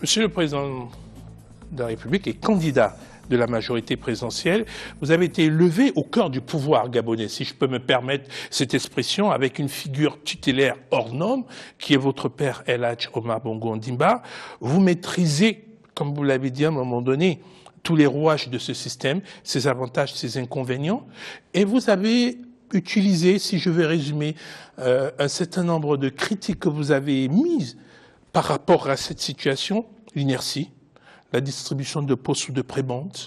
Monsieur le Président de la République est candidat de la majorité présidentielle. Vous avez été élevé au cœur du pouvoir gabonais, si je peux me permettre cette expression, avec une figure tutélaire hors norme, qui est votre père El Hadj Omar Bongo Ondimba. Vous maîtrisez, comme vous l'avez dit à un moment donné, tous les rouages de ce système, ses avantages, ses inconvénients, et vous avez utilisé, si je vais résumer, un certain nombre de critiques que vous avez mises par rapport à cette situation, l'inertie, la distribution de postes ou de prébendes,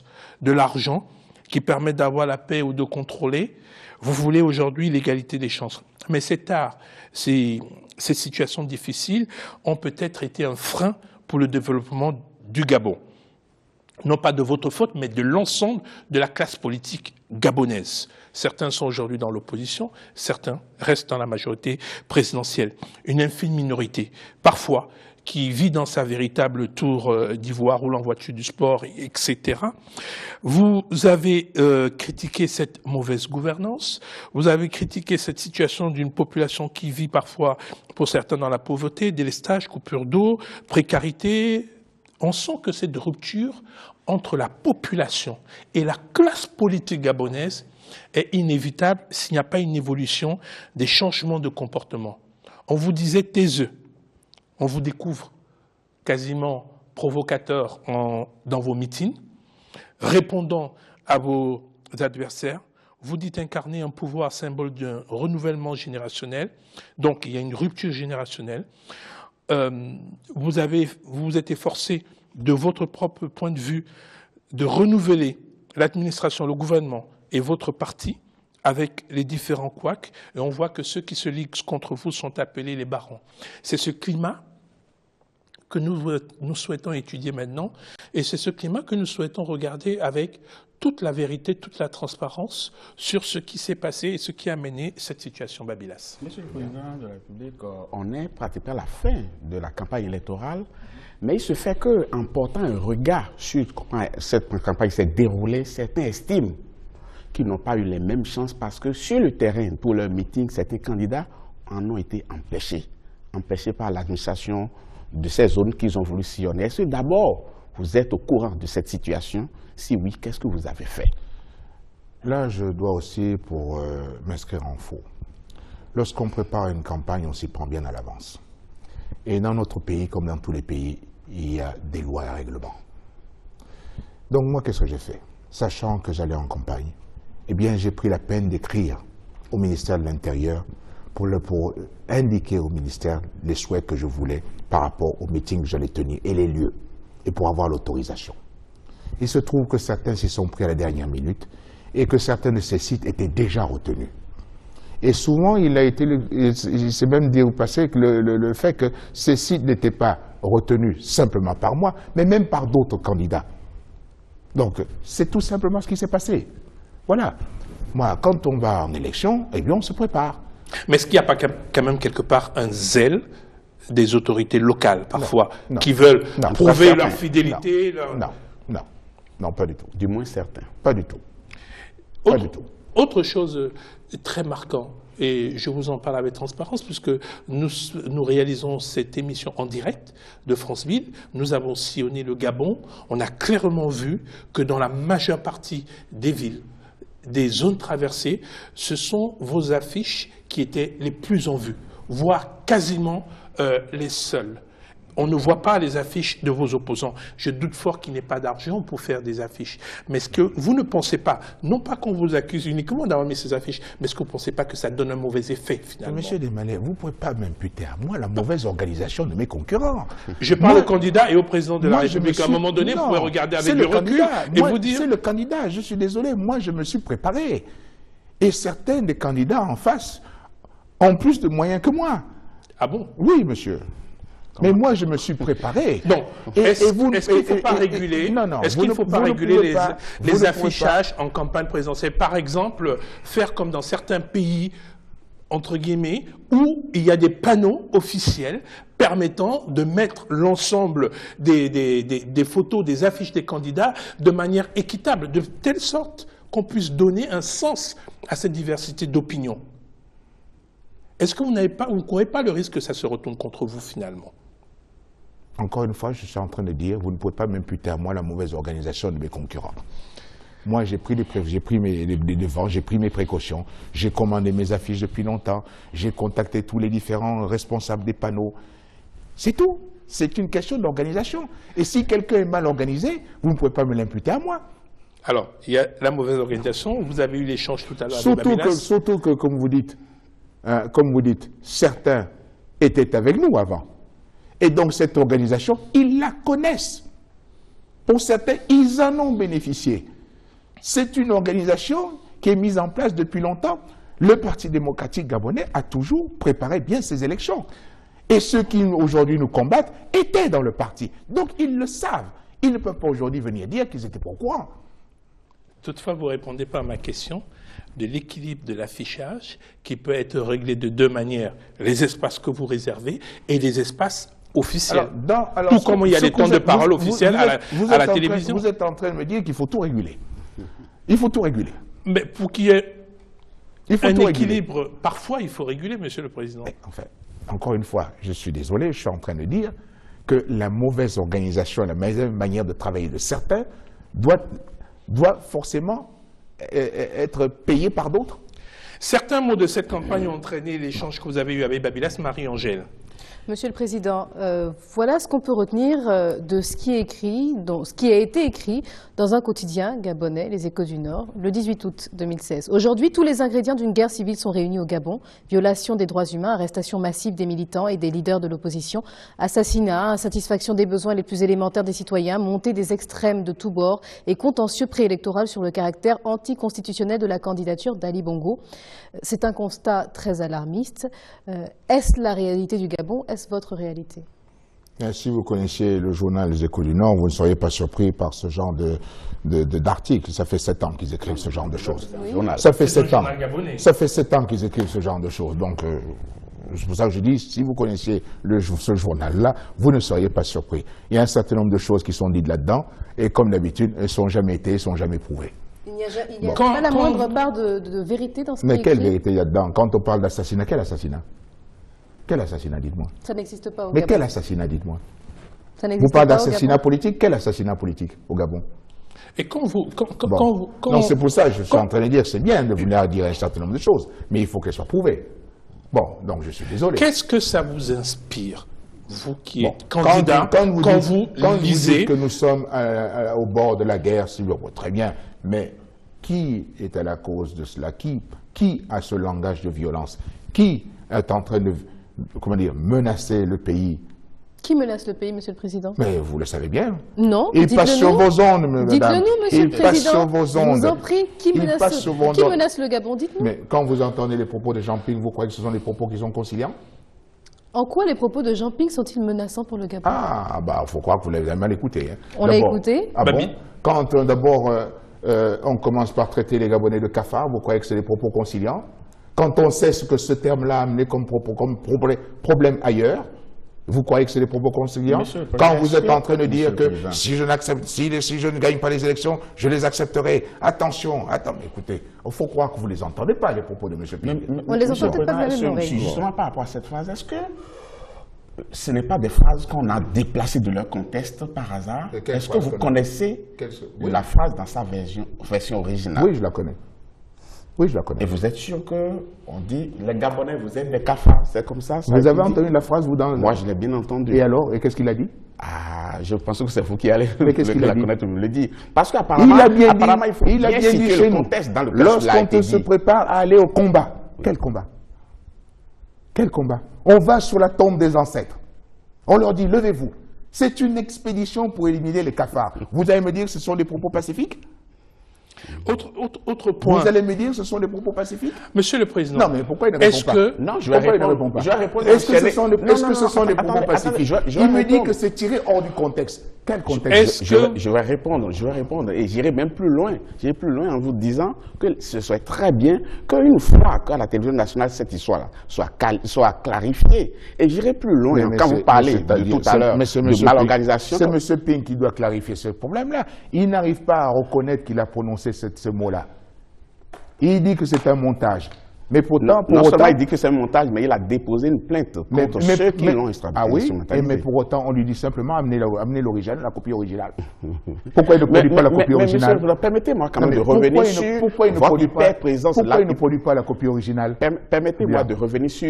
de l'argent qui permet d'avoir la paix ou de contrôler. Vous voulez aujourd'hui l'égalité des chances. Mais c'est tard. Ces situations difficiles ont peut-être été un frein pour le développement du Gabon. Non pas de votre faute, mais de l'ensemble de la classe politique gabonaise. Certains sont aujourd'hui dans l'opposition, certains restent dans la majorité présidentielle. Une infime minorité, parfois, qui vit dans sa véritable tour d'ivoire, roulant en voiture du sport, etc. Vous avez critiqué cette mauvaise gouvernance, vous avez critiqué cette situation d'une population qui vit parfois, pour certains, dans la pauvreté, délestage, coupure d'eau, précarité. On sent que cette rupture entre la population et la classe politique gabonaise est inévitable s'il n'y a pas une évolution des changements de comportement. On vous disait taiseux. On vous découvre quasiment provocateur dans vos meetings, répondant à vos adversaires. Vous dites incarner un pouvoir symbole d'un renouvellement générationnel. Donc, il y a une rupture générationnelle. Vous vous êtes efforcé, de votre propre point de vue, de renouveler l'administration, le gouvernement et votre parti avec les différents couacs, et on voit que ceux qui se liguent contre vous sont appelés les barons. C'est ce climat que nous souhaitons étudier maintenant, et c'est ce climat que nous souhaitons regarder avec toute la vérité, toute la transparence sur ce qui s'est passé et ce qui a mené cette situation Babylas. Monsieur le Président de la République, on est pratiquement à la fin de la campagne électorale, mais il se fait qu'en portant un regard sur comment cette campagne s'est déroulée, certains estiment qu'ils n'ont pas eu les mêmes chances parce que sur le terrain, pour leur meeting, certains candidats en ont été empêchés par l'administration de ces zones qu'ils ont voulu sillonner. Est-ce que d'abord, vous êtes au courant de cette situation? Si oui, qu'est-ce que vous avez fait? Là, je dois aussi, pour m'inscrire en faux. Lorsqu'on prépare une campagne, on s'y prend bien à l'avance. Et dans notre pays, comme dans tous les pays, il y a des lois et règlements. Donc moi, qu'est-ce que j'ai fait? Sachant que j'allais en campagne, eh bien, j'ai pris la peine d'écrire au ministère de l'Intérieur pour indiquer au ministère les souhaits que je voulais par rapport au meeting que j'allais tenir et les lieux, et pour avoir l'autorisation. Il se trouve que certains s'y sont pris à la dernière minute et que certains de ces sites étaient déjà retenus. Et souvent, il s'est même dit au passé que le fait que ces sites n'étaient pas retenus simplement par moi, mais même par d'autres candidats. Donc, c'est tout simplement ce qui s'est passé. Voilà. Moi, quand on va en élection, eh bien, on se prépare. Mais est-ce qu'il n'y a pas quand même quelque part un zèle des autorités locales, parfois, qui veulent prouver leur fidélité? Non, pas du tout. Du moins certains. Pas du tout. Pas du tout. Autre chose très marquante, et je vous en parle avec transparence, puisque nous réalisons cette émission en direct de Franceville. Nous avons sillonné le Gabon. On a clairement vu que dans la majeure partie des villes, des zones traversées, ce sont vos affiches qui étaient les plus en vue, voire quasiment les seules. On ne voit pas les affiches de vos opposants. Je doute fort qu'il n'y ait pas d'argent pour faire des affiches. Mais est-ce que vous ne pensez pas, non pas qu'on vous accuse uniquement d'avoir mis ces affiches, mais est-ce que vous ne pensez pas que ça donne un mauvais effet finalement? Monsieur Desmalets, vous ne pouvez pas m'imputer à moi la mauvaise organisation de mes concurrents. Je parle au candidat et au président de la République. À un moment donné, vous pouvez regarder avec du recul et vous dire... C'est le candidat, je suis désolé, moi je me suis préparé. Et certains des candidats en face ont plus de moyens que moi. Ah bon? Oui, monsieur. Mais moi, je me suis préparé. Donc, est-ce qu'il ne faut pas réguler, est-ce qu'il ne faut pas réguler les affichages en campagne présidentielle? Par exemple, faire comme dans certains pays, entre guillemets, où il y a des panneaux officiels permettant de mettre l'ensemble des photos, des affiches des candidats de manière équitable, de telle sorte qu'on puisse donner un sens à cette diversité d'opinions. Est-ce que vous ne courez pas le risque que ça se retourne contre vous finalement? Encore une fois, je suis en train de dire, vous ne pouvez pas m'imputer à moi la mauvaise organisation de mes concurrents. Moi, j'ai pris les devants, j'ai pris mes précautions, j'ai commandé mes affiches depuis longtemps, j'ai contacté tous les différents responsables des panneaux. C'est tout. C'est une question d'organisation. Et si quelqu'un est mal organisé, vous ne pouvez pas me l'imputer à moi. Alors, il y a la mauvaise organisation. Vous avez eu l'échange tout à l'heure avec Surtout que, comme vous dites, certains étaient avec nous avant. Et donc, cette organisation, ils la connaissent. Pour certains, ils en ont bénéficié. C'est une organisation qui est mise en place depuis longtemps. Le Parti démocratique gabonais a toujours préparé bien ses élections. Et ceux qui aujourd'hui nous combattent étaient dans le parti. Donc ils le savent. Ils ne peuvent pas aujourd'hui venir dire qu'ils étaient pas au courant. Toutefois, vous ne répondez pas à ma question de l'équilibre de l'affichage qui peut être réglé de deux manières. Les espaces que vous réservez et les espaces officiels. Tout comme il y a les temps de parole officiels à la télévision. Vous êtes en train de me dire qu'il faut tout réguler. Il faut tout réguler. Mais pour qu'il y ait un équilibre, parfois il faut réguler, Monsieur le Président. En fait, encore une fois, je suis désolé, je suis en train de dire que la mauvaise organisation, la mauvaise manière de travailler de certains doit forcément être payée par d'autres. Certains mots de cette campagne ont entraîné l'échange que vous avez eu avec Babylas Marie-Angèle. Monsieur le Président, voilà ce qu'on peut retenir de ce qui est écrit, ce qui a été écrit dans un quotidien gabonais, Les Échos du Nord, le 18 août 2016. Aujourd'hui, tous les ingrédients d'une guerre civile sont réunis au Gabon. Violation des droits humains, arrestation massive des militants et des leaders de l'opposition, assassinats, insatisfaction des besoins les plus élémentaires des citoyens, montée des extrêmes de tous bords et contentieux préélectoral sur le caractère anticonstitutionnel de la candidature d'Ali Bongo. C'est un constat très alarmiste. Est-ce la réalité du Gabon ? Est-ce votre réalité? Si vous connaissiez le journal Les Échos du Nord, vous ne seriez pas surpris par ce genre d'articles. Ça fait 7 ans qu'ils écrivent ce genre de choses. Oui. Ça fait 7 ans. Ça fait 7 ans qu'ils écrivent ce genre de choses. Donc, c'est pour ça que je dis, si vous connaissiez ce journal-là, vous ne seriez pas surpris. Il y a un certain nombre de choses qui sont dites là-dedans, et comme d'habitude, elles ne sont jamais été, elles ne sont jamais prouvées. Il n'y a pas la moindre part de vérité dans ce qui est écrit. Mais quelle vérité il y a dedans? Quand on parle d'assassinat, quel assassinat? Quel assassinat, dites-moi? Ça n'existe pas au Gabon. Mais quel assassinat, dites-moi? Vous parlez d'assassinat politique? Quel assassinat politique au Gabon? Et quand vous... Non, c'est pour ça que je suis en train de dire, c'est bien de venir dire un certain nombre de choses, mais il faut qu'elles soient prouvées. Bon, donc je suis désolé. Qu'est-ce que ça vous inspire, vous qui êtes candidat, quand vous lisez... que nous sommes au bord de la guerre, très bien, mais qui est à la cause de cela? Qui a ce langage de violence? Qui est en train de... menacer le pays? Qui menace le pays, Monsieur le Président? Mais vous le savez bien. Non, il passe sur vos ondes, madame. Dites-le-nous, Monsieur le Président. Il passe sur vos ondes. Je vous en prie, qui menace le Gabon? Dites-nous. Mais quand vous entendez les propos de Jean Ping, vous croyez que ce sont des propos qui sont conciliants? En quoi les propos de Jean Ping sont-ils menaçants pour le Gabon? Ah, il faut croire que vous l'avez mal écouté. Hein. On l'a écouté? Ah bon? Quand d'abord on commence par traiter les Gabonais de cafards, vous croyez que c'est des propos conciliants? Quand on sait ce que ce terme-là a amené comme problème ailleurs, vous croyez que c'est des propos conciliants? Quand vous êtes en train de dire que si je ne gagne pas les élections, je les accepterai. Attention, mais écoutez, il faut croire que vous ne les entendez pas, les propos de M. Ping. On les entend peut-être pas de la même oreille. Justement par rapport à cette phrase, est-ce que ce n'est pas des phrases qu'on a déplacées de leur contexte par hasard? Est-ce que vous connaissez la phrase dans sa version originale? Oui, je la connais. Oui, je la connais. Et vous êtes sûr qu'on dit, les Gabonais, vous êtes des cafards, c'est comme ça? Vous avez entendu la phrase, vous, dans... Moi, je l'ai bien entendu. Et alors? Et qu'est-ce qu'il a dit? Ah, je pense que c'est vous qui allez la connaître, vous le dire. Parce qu'apparemment, il faut bien citer le contexte dans lequel cela a été dit. Lorsqu'on se prépare à aller au combat. Quel combat? Quel combat? On va sur la tombe des ancêtres. On leur dit, levez-vous. C'est une expédition pour éliminer les cafards. Vous allez me dire que ce sont des propos pacifiques? Autre point. Vous allez me dire que ce sont des propos pacifiques? Monsieur le Président. Non, mais pourquoi il ne répond pas? Non, je vais répondre. Est-ce que ce sont des propos pacifiques? Il me dit que c'est tiré hors du contexte. Quel contexte? Je vais répondre, et j'irai même plus loin. J'irai plus loin en vous disant que ce serait très bien qu'une fois que la télévision nationale, cette histoire-là, soit clarifiée. Et j'irai plus loin quand vous parlez de tout à l'heure de malorganisation. C'est M. Ping qui doit clarifier ce problème-là. Il n'arrive pas à reconnaître qu'il a prononcé ce mot-là. Il dit que c'est un montage. Mais pourtant, non seulement il dit que c'est un montage, mais il a déposé une plainte contre ceux qui l'ont Ah oui, mais pour autant, on lui dit simplement amener l'original, la copie originale. Pourquoi il ne produit pas la copie originale? Monsieur, permettez-moi quand même de revenir sur votre hyper-présence. Pourquoi il ne produit pas la copie originale? Permettez-moi de revenir sur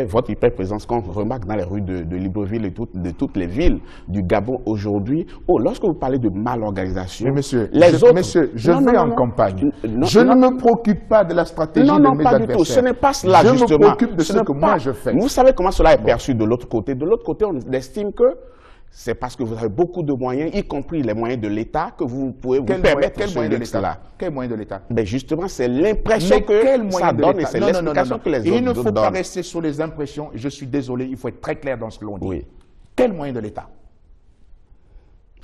votre hyper-présence qu'on remarque dans les rues de Libreville et de toutes les villes du Gabon aujourd'hui. Oh, lorsque vous parlez de malorganisation, monsieur, je vais en campagne. Je ne me préoccupe pas de la stratégie de mes adversaires. Ce n'est pas cela, justement. Je me préoccupe de ce que moi je fais. Vous savez comment cela est perçu de l'autre côté. De l'autre côté, on estime que c'est parce que vous avez beaucoup de moyens, y compris les moyens de l'État, que vous pouvez vous permettre ce luxe-là. Quel moyen de l'État? Ben justement, c'est l'impression que ça donne et c'est l'explication que les autres donnent. Il ne faut pas rester sur les impressions. Je suis désolé, il faut être très clair dans ce que l'on dit. Oui. Quel moyen de l'État?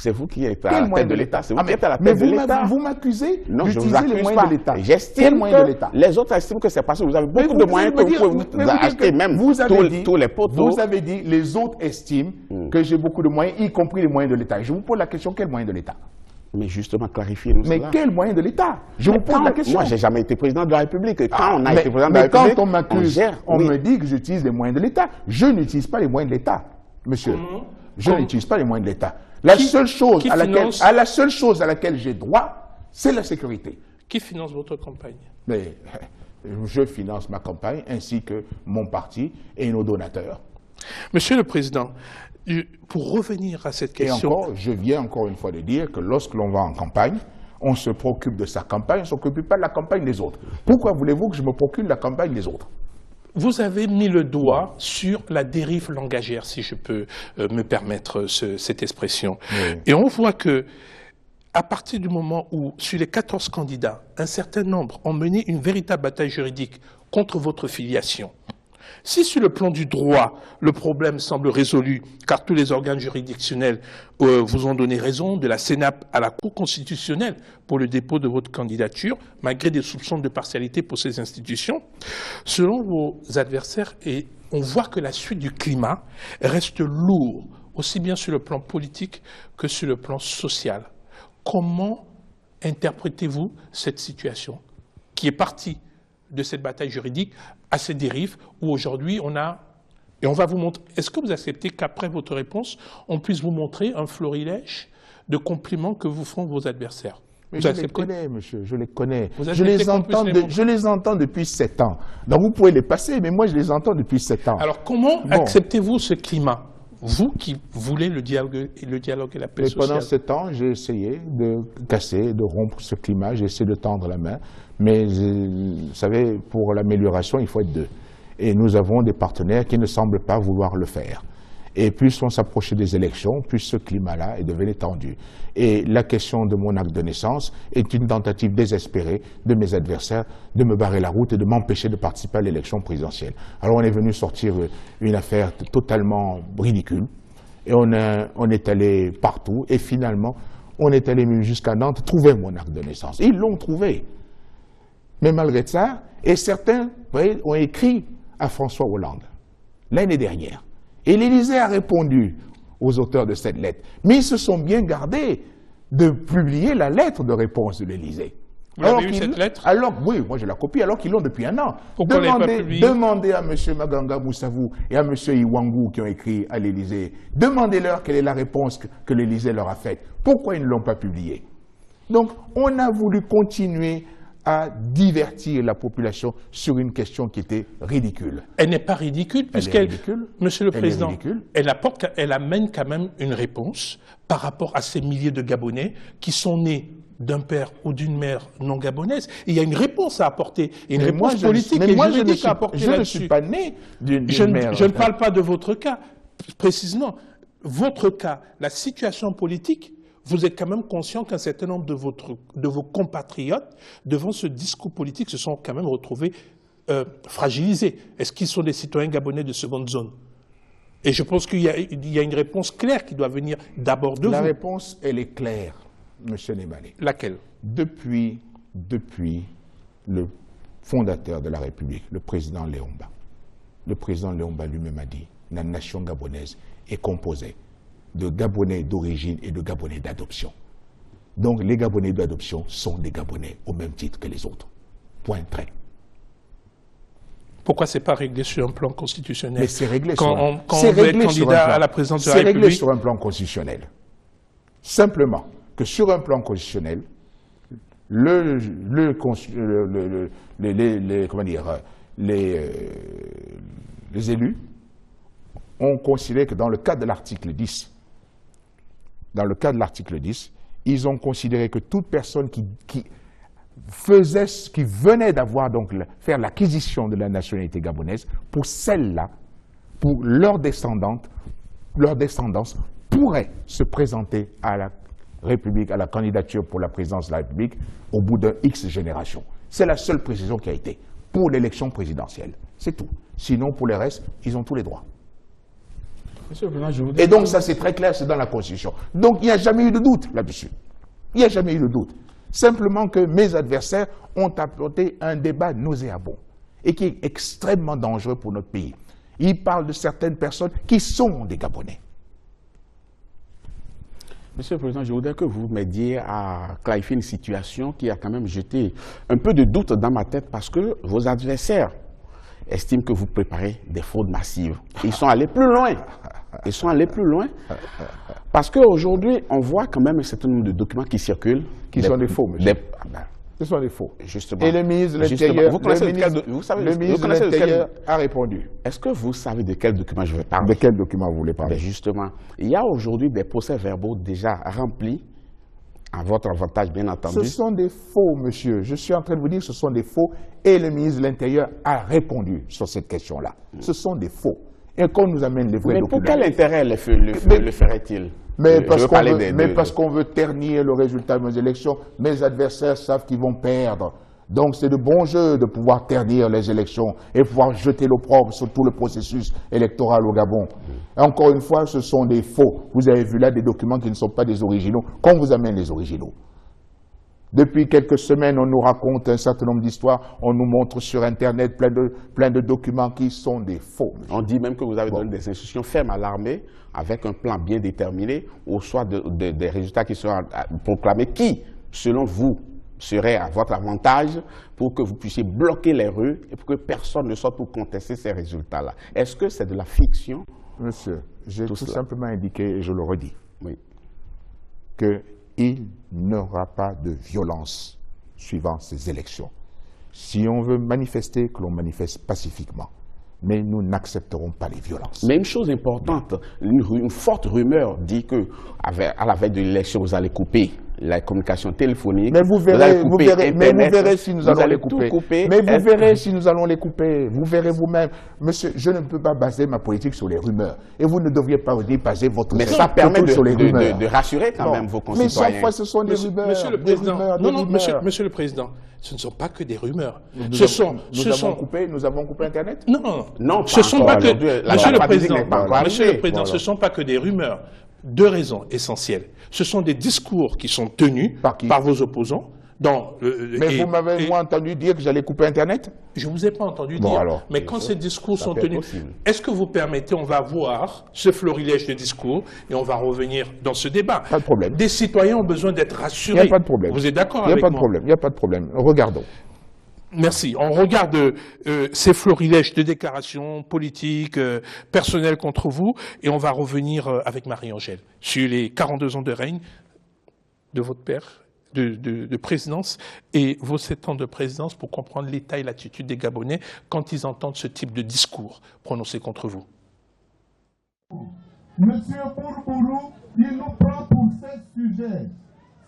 C'est vous qui êtes à la tête de l'État. C'est vous qui êtes à la tête de l'État. Vous m'accusez d'utiliser les moyens de l'État. J'estime que les autres estiment que c'est parce que vous avez beaucoup de moyens que vous pouvez acheter même tous les poteaux. Vous avez dit les autres estiment que j'ai beaucoup de moyens, y compris les moyens de l'État. Je vous pose la question, quel moyen de l'État? Mais justement, clarifiez-nous cela. Mais quel moyen de l'État? Je vous pose la question. Moi, j'ai jamais été président de la République. Quand on a été président de la République, quand on m'accuse, on me dit que j'utilise les moyens de l'État. Je n'utilise pas les moyens de l'État, monsieur. Je n'utilise pas les moyens de l'État. La seule chose à laquelle j'ai droit, c'est la sécurité. Qui finance votre campagne? Mais je finance ma campagne ainsi que mon parti et nos donateurs. Monsieur le Président, pour revenir à cette question... Et encore, je viens encore une fois de dire que lorsque l'on va en campagne, on se préoccupe de sa campagne, on ne s'occupe pas de la campagne des autres. Pourquoi voulez-vous que je me préoccupe de la campagne des autres? Vous avez mis le doigt sur la dérive langagière, si je peux me permettre cette expression. Oui. Et on voit que, à partir du moment où, sur les 14 candidats, un certain nombre ont mené une véritable bataille juridique contre votre filiation, si sur le plan du droit, le problème semble résolu, car tous les organes juridictionnels vous ont donné raison, de la CNAP à la Cour constitutionnelle pour le dépôt de votre candidature, malgré des soupçons de partialité pour ces institutions, selon vos adversaires, et on voit que la suite du climat reste lourde, aussi bien sur le plan politique que sur le plan social. Comment interprétez-vous cette situation qui est partie de cette bataille juridique à ces dérives où aujourd'hui on a, et on va vous montrer, est-ce que vous acceptez qu'après votre réponse, on puisse vous montrer un florilège de compliments que vous font vos adversaires? Mais je les connais, monsieur, je les connais. Je les entends depuis 7 ans. Donc vous pouvez les passer, mais moi je les entends depuis 7 ans. Alors comment acceptez-vous ce climat? Vous qui voulez le dialogue et la paix sociale. Pendant 7 ans, j'ai essayé de casser, de rompre ce climat, j'ai essayé de tendre la main. Mais vous savez, pour l'amélioration, il faut être deux. Et nous avons des partenaires qui ne semblent pas vouloir le faire. Et plus on s'approchait des élections, plus ce climat-là est devenu tendu. Et la question de mon acte de naissance est une tentative désespérée de mes adversaires de me barrer la route et de m'empêcher de participer à l'élection présidentielle. Alors on est venu sortir une affaire totalement ridicule. Et on est allé partout. Et finalement, on est allé jusqu'à Nantes trouver mon acte de naissance. Ils l'ont trouvé. Mais malgré ça, et certains, vous voyez, ont écrit à François Hollande l'année dernière. Et l'Élysée a répondu aux auteurs de cette lettre. Mais ils se sont bien gardés de publier la lettre de réponse de l'Élysée. Vous avez eu cette lettre? Alors, oui, moi je la copie, alors qu'ils l'ont depuis un an. Pourquoi demandez à M. Maganga Moussavou et à M. Iwangou qui ont écrit à l'Élysée, demandez-leur quelle est la réponse que l'Élysée leur a faite. Pourquoi ils ne l'ont pas publiée? Donc, on a voulu continuer à divertir la population sur une question qui était ridicule. Elle n'est pas ridicule, puisqu'elle, Monsieur le Président, elle amène quand même une réponse par rapport à ces milliers de Gabonais qui sont nés d'un père ou d'une mère non gabonaise. Il y a une réponse à apporter, une réponse politique et juridique à apporter là-dessus. Je ne suis pas né d'une mère. Je ne parle pas de votre cas, précisément. Votre cas, la situation politique, vous êtes quand même conscient qu'un certain nombre de vos compatriotes, devant ce discours politique, se sont quand même retrouvés fragilisés. Est-ce qu'ils sont des citoyens gabonais de seconde zone? Et je pense qu'il y a une réponse claire qui doit venir d'abord de vous. La réponse, elle est claire, M. Nembalé. Laquelle? Depuis le fondateur de la République, le président Léomba. Le président Léomba lui-même a dit, la nation gabonaise est composée de Gabonais d'origine et de Gabonais d'adoption. Donc les Gabonais d'adoption sont des Gabonais au même titre que les autres. Point trait. Pourquoi c'est pas réglé sur un plan constitutionnel? Mais c'est réglé quand sur on, un, quand on veut être candidat à la présidence de la République. C'est réglé sur un plan constitutionnel. Simplement que sur un plan constitutionnel, les élus ont considéré que dans le cadre de l'article 10, ils ont considéré que toute personne qui venait d'avoir donc faire l'acquisition de la nationalité gabonaise, pour celle-là, pour leur descendance pourrait se présenter à la République, à la candidature pour la présidence de la République au bout d'un X génération. C'est la seule précision qui a été pour l'élection présidentielle. C'est tout. Sinon, pour les restes, ils ont tous les droits. Monsieur le Président, je vous dis... Et donc, ça, c'est très clair, c'est dans la Constitution. Donc, il n'y a jamais eu de doute là-dessus. Il n'y a jamais eu de doute. Simplement que mes adversaires ont apporté un débat nauséabond et qui est extrêmement dangereux pour notre pays. Ils parlent de certaines personnes qui sont des Gabonais. Monsieur le Président, je voudrais que vous m'aidiez à clarifier une situation qui a quand même jeté un peu de doute dans ma tête parce que vos adversaires estiment que vous préparez des fraudes massives. Ils sont allés plus loin. Ils sont allés plus loin parce qu'aujourd'hui, on voit quand même un certain nombre de documents qui circulent. Qui sont des faux, monsieur. Ce sont des faux. Justement. Et le ministre de l'Intérieur, le ministre de l'Intérieur a répondu. Est-ce que vous savez de quel document je veux parler? De quel document vous voulez parler? Justement, il y a aujourd'hui des procès-verbaux déjà remplis, à votre avantage bien entendu. Ce sont des faux, monsieur. Je suis en train de vous dire que ce sont des faux et le ministre de l'Intérieur a répondu sur cette question-là. Ce sont des faux. Et qu'on nous amène les vrais documents. Mais pour quel intérêt le ferait-il? Mais parce qu'on veut ternir le résultat de nos élections. Mes adversaires savent qu'ils vont perdre. Donc c'est de bon jeu de pouvoir ternir les élections et pouvoir jeter l'opprobre sur tout le processus électoral au Gabon. Et encore une fois, ce sont des faux. Vous avez vu là des documents qui ne sont pas des originaux. Qu'on vous amène les originaux. Depuis quelques semaines, on nous raconte un certain nombre d'histoires, on nous montre sur Internet plein de documents qui sont des faux. Monsieur. On dit même que vous avez donné des instructions fermes à l'armée avec un plan bien déterminé, au choix des résultats qui seront proclamés, qui, selon vous, serait à votre avantage pour que vous puissiez bloquer les rues et pour que personne ne sorte pour contester ces résultats-là. Est-ce que c'est de la fiction? Monsieur, j'ai tout simplement indiqué, et je le redis, oui, qu'il n'y aura pas de violence suivant ces élections. Si on veut manifester, que l'on manifeste pacifiquement. Mais nous n'accepterons pas les violences. Mais une chose importante, une forte rumeur dit que à la veille de l'élection, vous allez couper la communication téléphonique. Mais vous verrez si nous allons les couper. Mais vous verrez si nous allons les couper. Vous verrez vous-même. Monsieur, je ne peux pas baser ma politique sur les rumeurs. Et vous ne devriez pas baser votre... Mais ça permet de rassurer quand même vos concitoyens. Mais chaque fois, ce sont des rumeurs. Monsieur le Président, Monsieur le Président, ce ne sont pas que des rumeurs. Nous avons coupé Internet? Non, ce sont pas que... Monsieur le Président, ce ne sont pas que des rumeurs. Deux raisons essentielles. Ce sont des discours qui sont tenus par vos opposants. Mais vous m'avez moi entendu dire que j'allais couper Internet? Je ne vous ai pas entendu dire. Alors, mais quand ces discours sont tenus, est-ce que vous permettez, on va voir ce florilège de discours et on va revenir dans ce débat. Pas de problème. Des citoyens ont besoin d'être rassurés. Il n'y a pas de problème. Vous êtes d'accord avec moi? Il n'y a pas de problème. Regardons. Merci. On regarde ces florilèges de déclarations politiques, personnelles contre vous, et on va revenir avec Marie-Angèle sur les 42 ans de règne de votre père, de présidence, et vos 7 ans de présidence pour comprendre l'état et l'attitude des Gabonais quand ils entendent ce type de discours prononcé contre vous. Monsieur Bourboulou, il nous prend pour ce sujet.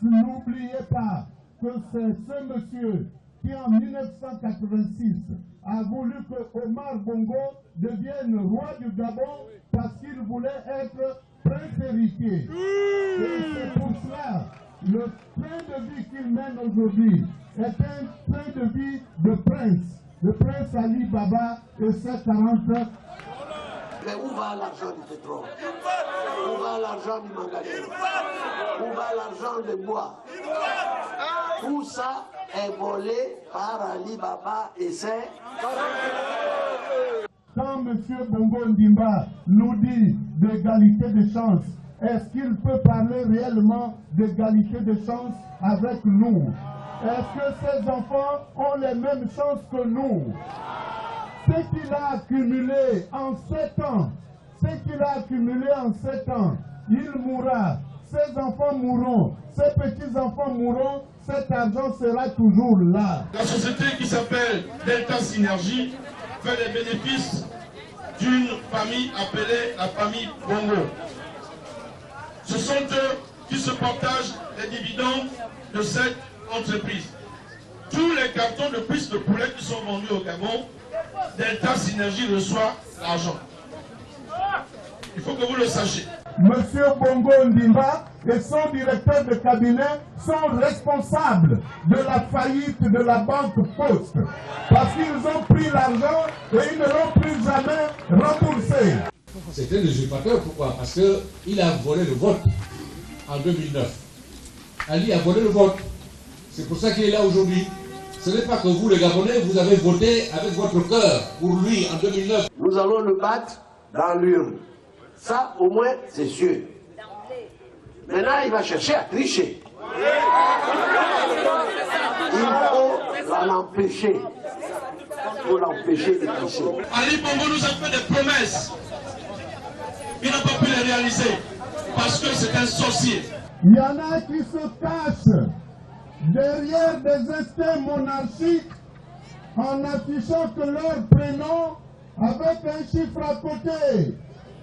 N'oubliez pas que c'est ce monsieur qui en 1986 a voulu que Omar Bongo devienne roi du Gabon parce qu'il voulait être prince héritier. Et c'est pour cela, le train de vie qu'il mène aujourd'hui est un train de vie de prince. Le prince Ali Baba et ses 40 Mais où va l'argent du pétrole? Où va l'argent du manganèse? Où va l'argent du bois? Tout ça est volé par Ali Baba et ses... Quand M. Bongo Ndimba nous dit d'égalité de chance, est-ce qu'il peut parler réellement d'égalité de chance avec nous? Est-ce que ces enfants ont les mêmes chances que nous? ce qu'il a accumulé en 7 ans, il mourra, ses enfants mourront, ses petits-enfants mourront, cet argent sera toujours là. La société qui s'appelle Delta Synergie fait les bénéfices d'une famille appelée la famille Bongo. Ce sont eux qui se partagent les dividendes de cette entreprise. Tous les cartons de cuisses de poulet qui sont vendus au Gabon, Delta Synergie reçoit l'argent. Il faut que vous le sachiez. Monsieur Bongo Ndimba et son directeur de cabinet sont responsables de la faillite de la banque Poste parce qu'ils ont pris l'argent et ils ne l'ont plus jamais remboursé. C'est un usurpateur, pourquoi? Parce qu'il a volé le vote en 2009. Ali a volé le vote. C'est pour ça qu'il est là aujourd'hui. Ce n'est pas que vous, les Gabonais, vous avez voté avec votre cœur pour lui en 2009. Nous allons le battre dans l'urne. Ça, au moins, c'est sûr. Maintenant, il va chercher à tricher. Il faut l'empêcher. Il faut l'empêcher de tricher. Ali Bongo nous a fait des promesses. Il n'a pas pu les réaliser parce que c'est un sorcier. Il y en a qui se cachent derrière des instincts monarchiques en affichant que leur prénom avec un chiffre à côté.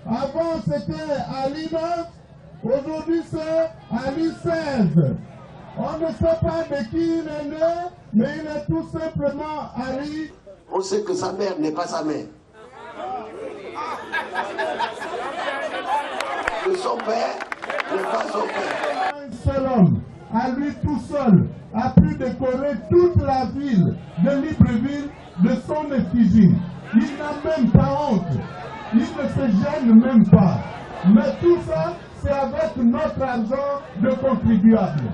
Avant c'était Ali 9, aujourd'hui c'est Ali 16. On ne sait pas de qui il est né, mais il est tout simplement Ali. On sait que sa mère n'est pas sa mère. Que son père n'est pas son père. Un seul homme, à lui tout seul, a pu décorer toute la ville de Libreville de son effigie. Il n'a même pas honte. Il ne se gêne même pas. Mais tout ça, c'est avec notre argent de contribuables.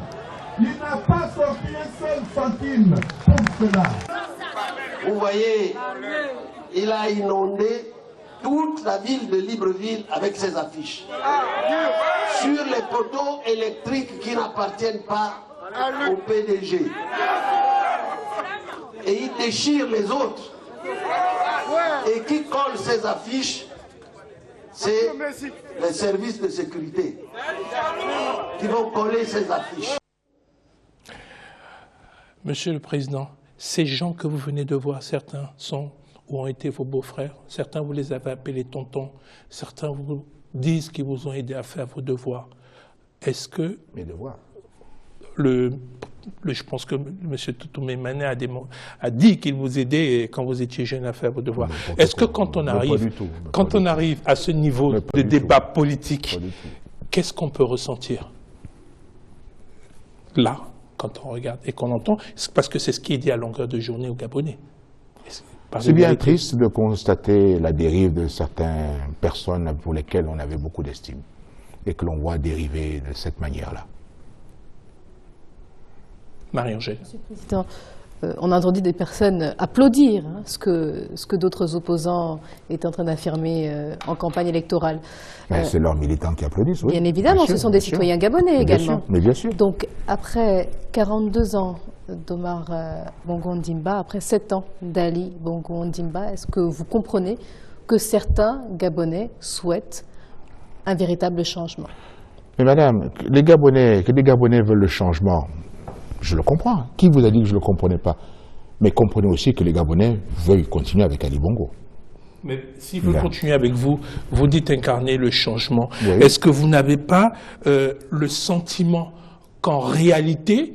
Il n'a pas sorti un seul centime pour cela. Vous voyez, il a inondé toute la ville de Libreville avec ses affiches. Sur les poteaux électriques qui n'appartiennent pas au PDG. Et il déchire les autres. Et qui colle ces affiches, c'est les services de sécurité qui vont coller ces affiches. Monsieur le Président, ces gens que vous venez de voir, certains sont ou ont été vos beaux-frères, certains vous les avez appelés tontons, certains vous disent qu'ils vous ont aidé à faire vos devoirs. Est-ce que... Mes devoirs. Je pense que M. Toutoumé Mané a dit qu'il vous aidait quand vous étiez jeune à faire vos devoirs. Est-ce que quand on arrive à ce niveau de débat politique, qu'est-ce qu'on peut ressentir là, quand on regarde et qu'on entend? Parce que c'est ce qui est dit à longueur de journée aux Gabonais. C'est bien triste de constater la dérive de certaines personnes pour lesquelles on avait beaucoup d'estime et que l'on voit dériver de cette manière-là. Marie-Angèle. Monsieur le Président, on a entendu des personnes applaudir ce que d'autres opposants étaient en train d'affirmer en campagne électorale. C'est leurs militants qui applaudissent, oui. Bien évidemment, bien sûr, ce sont des citoyens gabonais également. Mais bien sûr. Donc, après 42 ans d'Omar Bongo Ondimba, après 7 ans d'Ali Bongo Ondimba, est-ce que vous comprenez que certains Gabonais souhaitent un véritable changement? Mais madame, que les Gabonais veulent le changement, je le comprends. Qui vous a dit que je ne le comprenais pas? Mais comprenez aussi que les Gabonais veulent continuer avec Ali Bongo. Mais s'il veut continuer avec vous, vous dites incarner le changement. Oui. Est-ce que vous n'avez pas le sentiment qu'en réalité,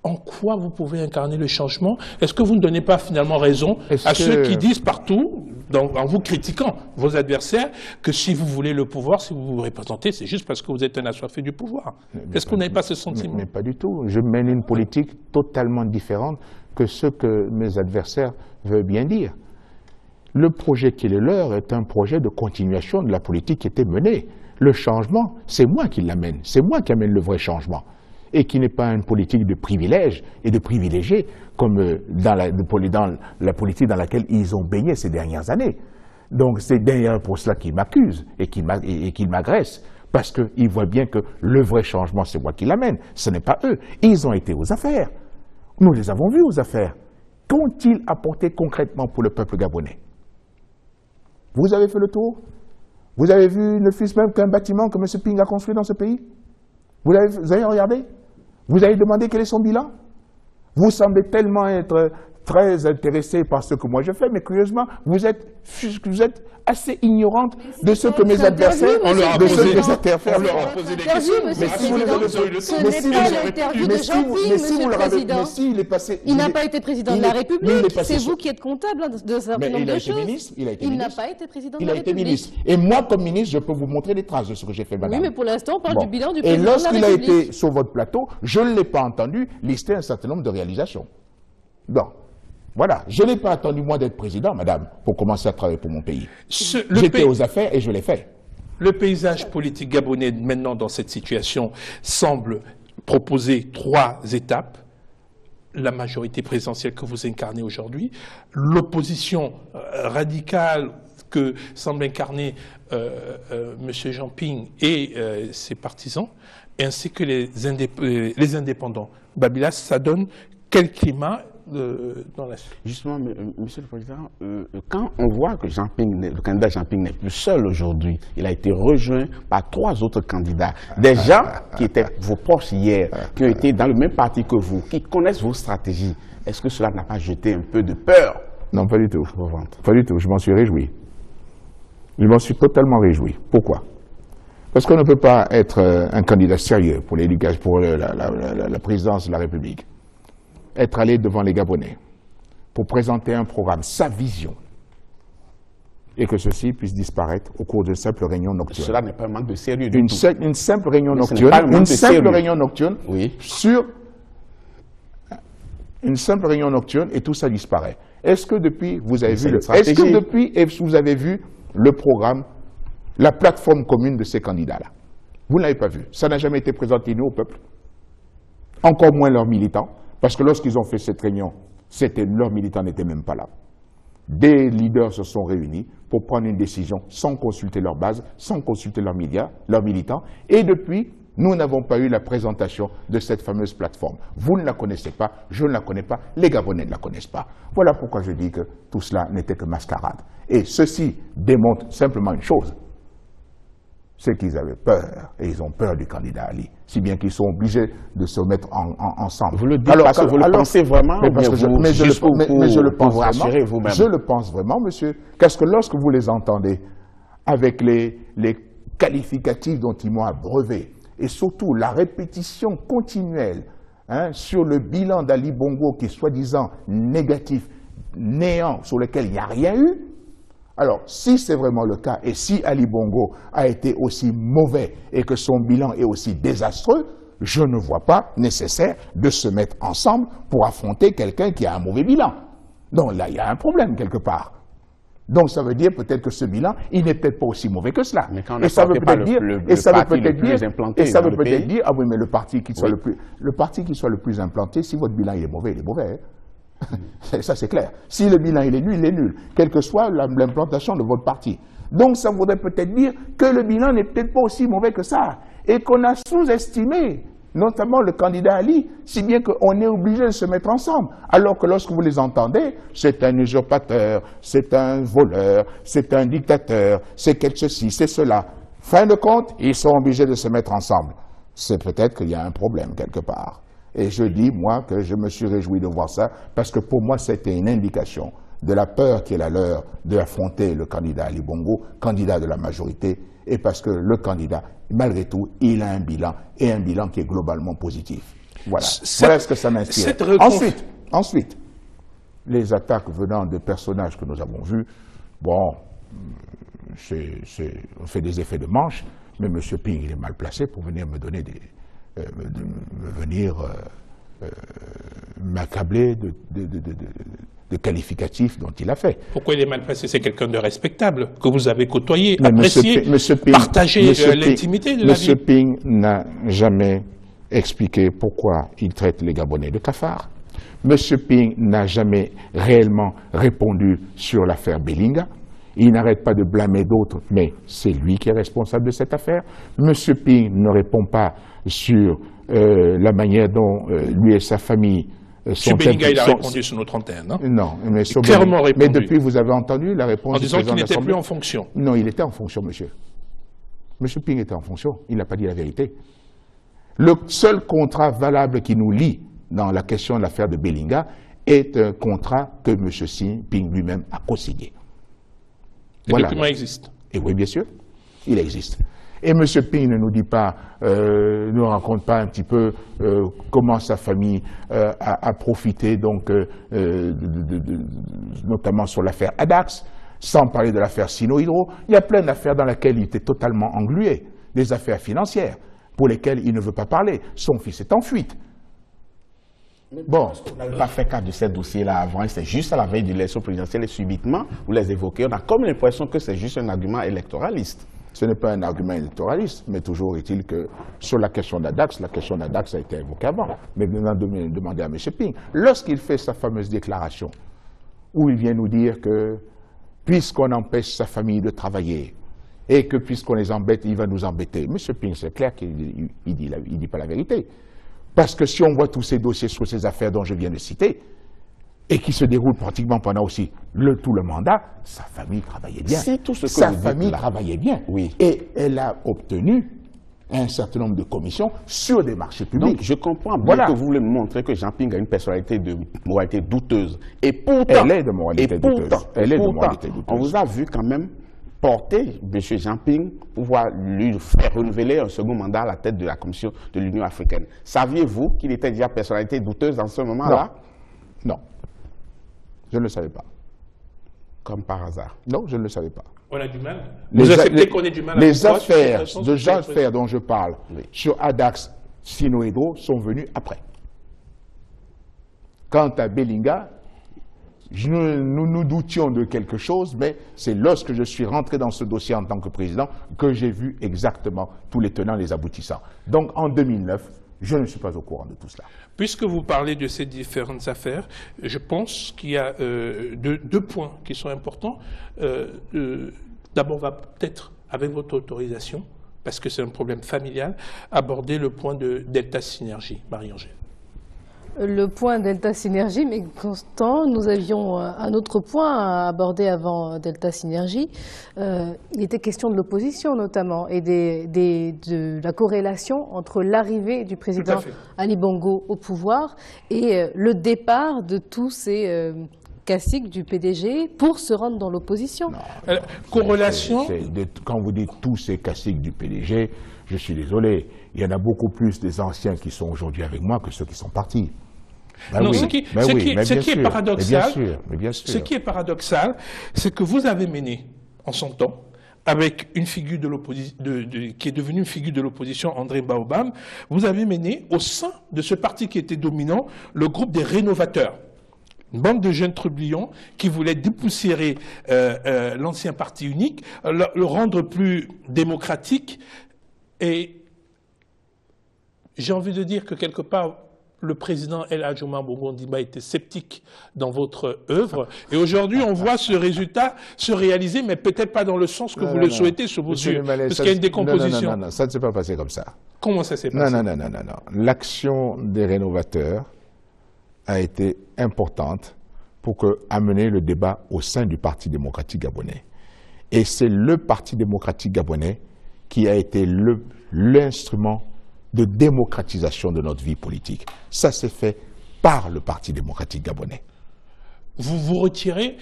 en quoi vous pouvez incarner le changement? Est-ce que vous ne donnez pas finalement raison à ceux qui disent partout, en vous critiquant vos adversaires, que si vous voulez le pouvoir, si vous vous représentez, c'est juste parce que vous êtes un assoiffé du pouvoir? Est-ce que vous n'avez pas ce sentiment? Mais pas du tout. Je mène une politique totalement différente que ce que mes adversaires veulent bien dire. Le projet qui est le leur est un projet de continuation de la politique qui était menée. Le changement, c'est moi qui l'amène. C'est moi qui amène le vrai changement. Et qui n'est pas une politique de privilèges et de privilégiés comme dans la politique dans laquelle ils ont baigné ces dernières années. Donc c'est d'ailleurs pour cela qu'ils m'accusent et qu'ils m'agressent, parce qu'ils voient bien que le vrai changement, c'est moi qui l'amène, ce n'est pas eux. Ils ont été aux affaires. Nous les avons vus aux affaires. qu'ont-ils apporté concrètement pour le peuple gabonais? Vous avez fait le tour? Vous avez vu, ne fût-ce même qu'un bâtiment que M. Ping a construit dans ce pays? Vous avez regardé? Vous avez demandé quel est son bilan? Vous semblez tellement être très intéressé par ce que moi je fais, mais curieusement, vous êtes assez ignorante de ce que mes adversaires, on leur a de ce posé, que mes adversaires on leur a posé des questions. Mais si vous il n'a pas été président de la République, c'est vous qui êtes comptable de certain nombre de choses. Il n'a pas été président de la République. Il a été ministre. Et moi, comme ministre, je peux vous montrer des traces de ce que j'ai fait, madame. Oui, mais pour l'instant, on parle du bilan du Et président de la lorsqu'il a République. été sur votre plateau, je ne l'ai pas entendu lister un certain nombre de réalisations. Bon. Voilà, je n'ai pas attendu moi d'être président, madame, pour commencer à travailler pour mon pays. J'étais aux affaires et je l'ai fait. Le paysage politique gabonais maintenant dans cette situation semble proposer 3 étapes. La majorité présidentielle que vous incarnez aujourd'hui, l'opposition radicale que semble incarner M. Jean Ping et ses partisans, ainsi que les indépendants. Babila, ça donne quel climat dans la... Justement, Monsieur le Président, quand on voit que le candidat Jean Ping n'est plus seul aujourd'hui, il a été rejoint par 3 autres candidats, des gens qui étaient vos proches hier, qui ont été dans le même parti que vous, qui connaissent vos stratégies. Est-ce que cela n'a pas jeté un peu de peur? Non, pas du tout. Pas du tout, je m'en suis réjoui. Je m'en suis totalement réjoui. Pourquoi? Parce qu'on ne peut pas être un candidat sérieux pour l'éducation, pour la présidence de la République. Être allé devant les Gabonais pour présenter un programme, sa vision, et que ceci puisse disparaître au cours d'une simple réunion nocturne. Cela n'est pas un manque de sérieux Une simple réunion nocturne, sur une simple réunion nocturne et tout ça disparaît. Est-ce que depuis vous avez vu le programme, la plateforme commune de ces candidats-là? Vous ne l'avez pas vu. Ça n'a jamais été présenté au peuple. Encore moins leurs militants. Parce que lorsqu'ils ont fait cette réunion, leurs militants n'étaient même pas là. Des leaders se sont réunis pour prendre une décision sans consulter leur base, sans consulter leurs militants. Et depuis, nous n'avons pas eu la présentation de cette fameuse plateforme. Vous ne la connaissez pas, je ne la connais pas, les Gabonais ne la connaissent pas. Voilà pourquoi je dis que tout cela n'était que mascarade. Et ceci démontre simplement une chose. C'est qu'ils avaient peur, et ils ont peur du candidat Ali, si bien qu'ils sont obligés de se mettre ensemble. Vous le dites parce que vous le pensez vraiment, mais je le pense vraiment, monsieur, parce que lorsque vous les entendez, avec les qualificatifs dont ils m'ont abreuvé, et surtout la répétition continuelle sur le bilan d'Ali Bongo qui est soi-disant négatif, néant, sur lequel il n'y a rien eu. Alors, si c'est vraiment le cas, et si Ali Bongo a été aussi mauvais et que son bilan est aussi désastreux, je ne vois pas nécessaire de se mettre ensemble pour affronter quelqu'un qui a un mauvais bilan. Donc là, il y a un problème quelque part. Donc ça veut dire peut-être que ce bilan, il n'est peut-être pas aussi mauvais que cela. Mais quand on et ça veut peut-être dire, ah oui, mais le parti qui soit le plus implanté, si votre bilan il est mauvais, il est mauvais. Ça c'est clair. Si le bilan il est nul, quelle que soit l'implantation de votre parti. Donc ça voudrait peut-être dire que le bilan n'est peut-être pas aussi mauvais que ça, et qu'on a sous-estimé, notamment le candidat Ali, si bien qu'on est obligé de se mettre ensemble. Alors que lorsque vous les entendez, c'est un usurpateur, c'est un voleur, c'est un dictateur, c'est quelque ceci, c'est cela. Fin de compte, ils sont obligés de se mettre ensemble. C'est peut-être qu'il y a un problème quelque part. Et je dis, moi, que je me suis réjoui de voir ça, parce que pour moi, c'était une indication de la peur qui est la leur d'affronter le candidat Ali Bongo, candidat de la majorité, et parce que le candidat, malgré tout, il a un bilan, et un bilan qui est globalement positif. Voilà. Voilà ce que ça m'inspire. Ensuite, les attaques venant de personnages que nous avons vus, bon, on fait des effets de manche, mais M. Ping, il est mal placé pour venir me donner m'accabler de qualificatifs dont il a fait. Pourquoi il est mal placé? C'est quelqu'un de respectable, que vous avez côtoyé, apprécié, partagé l'intimité de la vie. M. Ping n'a jamais expliqué pourquoi il traite les Gabonais de cafards. M. Ping n'a jamais réellement répondu sur l'affaire Belinga. Il n'arrête pas de blâmer d'autres, mais c'est lui qui est responsable de cette affaire. M. Ping ne répond pas sur la manière dont lui et sa famille M. Belinga, il a répondu sur nos 31, non? Non, mais clairement répondu. Mais depuis, vous avez entendu la réponse en du disant président qu'il de n'était l'Assemblée? plus en fonction. Non, il était en fonction, monsieur. Monsieur Ping était en fonction. Il n'a pas dit la vérité. Le seul contrat valable qui nous lie dans la question de l'affaire de Belinga est un contrat que M. Xi Ping lui-même a co-signé. Le document existe. Et oui, bien sûr, il existe. Et M. Ping ne nous dit pas, ne raconte pas un petit peu comment sa famille a profité, donc, notamment sur l'affaire Adax, sans parler de l'affaire Sino-Hydro. Il y a plein d'affaires dans lesquelles il était totalement englué, des affaires financières pour lesquelles il ne veut pas parler. Son fils est en fuite. Bon, vous n'avez pas fait cas de ces dossiers-là avant, c'est juste à la veille de l'élection présidentielle et subitement, vous les évoquez. On a comme l'impression que c'est juste un argument électoraliste. Ce n'est pas un argument électoraliste, mais toujours est-il que sur la question d'Adax a été évoquée avant. Mais maintenant, demandez à M. Ping. Lorsqu'il fait sa fameuse déclaration, où il vient nous dire que puisqu'on empêche sa famille de travailler, et que puisqu'on les embête, il va nous embêter, M. Ping, c'est clair qu'il ne dit pas la vérité. Parce que si on voit tous ces dossiers sur ces affaires dont je viens de citer, et qui se déroulent pratiquement pendant aussi tout le mandat, sa famille travaillait bien. Si tout ce que sa vous dites famille là, travaillait bien. Oui. Et elle a obtenu un certain nombre de commissions sur des marchés publics. Donc, je comprends bien Voilà. que vous voulez me montrer que Jean Ping a une personnalité de moralité douteuse. Et pourtant, Elle est de moralité douteuse. Elle est de moralité douteuse. On vous a vu quand même porter M. Jean Ping pour pouvoir lui faire renouveler un second mandat à la tête de la Commission de l'Union africaine. Saviez-vous qu'il était déjà personnalité douteuse dans ce moment-là? Non. Je ne le savais pas. Comme par hasard. Non, je ne le savais pas. On a du mal. Vous acceptez qu'on ait du mal à les comprendre affaires, cette de façon, affaires dont je parle sur Adax, Sino-Hydro sont venues après. Quant à Belinga, nous nous doutions de quelque chose, mais c'est lorsque je suis rentré dans ce dossier en tant que président que j'ai vu exactement tous les tenants, les aboutissants. Donc en 2009, je ne suis pas au courant de tout cela. Puisque vous parlez de ces différentes affaires, je pense qu'il y a deux points qui sont importants. D'abord, on va peut-être, avec votre autorisation, parce que c'est un problème familial, aborder le point de Delta Synergie. Marie-Angèle. Le point Delta Synergie, mais Constant, nous avions un autre point à aborder avant Delta Synergie. Il était question de l'opposition notamment et de la corrélation entre l'arrivée du président Ali Bongo au pouvoir et le départ de tous ces caciques du PDG pour se rendre dans l'opposition. Corrélation. Quand vous dites tous ces caciques du PDG, je suis désolé, il y en a beaucoup plus des anciens qui sont aujourd'hui avec moi que ceux qui sont partis. Non, ce qui est paradoxal, c'est que vous avez mené, en son temps, avec une figure de l'opposition, qui est devenue une figure de l'opposition, André Baobab, vous avez mené, au sein de ce parti qui était dominant, le groupe des rénovateurs. Une bande de jeunes trublions qui voulaient dépoussiérer l'ancien parti unique, le rendre plus démocratique. Et j'ai envie de dire que quelque part, le président El Hadji Omar Bongo Ondimba était sceptique dans votre œuvre. Et aujourd'hui, on voit ce résultat se réaliser, mais peut-être pas dans le sens que vous le souhaitez sur vos yeux. Parce qu'il y a une décomposition. Non, ça ne s'est pas passé comme ça. Comment ça s'est passé? Non. L'action des rénovateurs a été importante pour amener le débat au sein du Parti démocratique gabonais. Et c'est le Parti démocratique gabonais qui a été l'instrument de démocratisation de notre vie politique. Ça s'est fait par le Parti démocratique gabonais. Vous retirez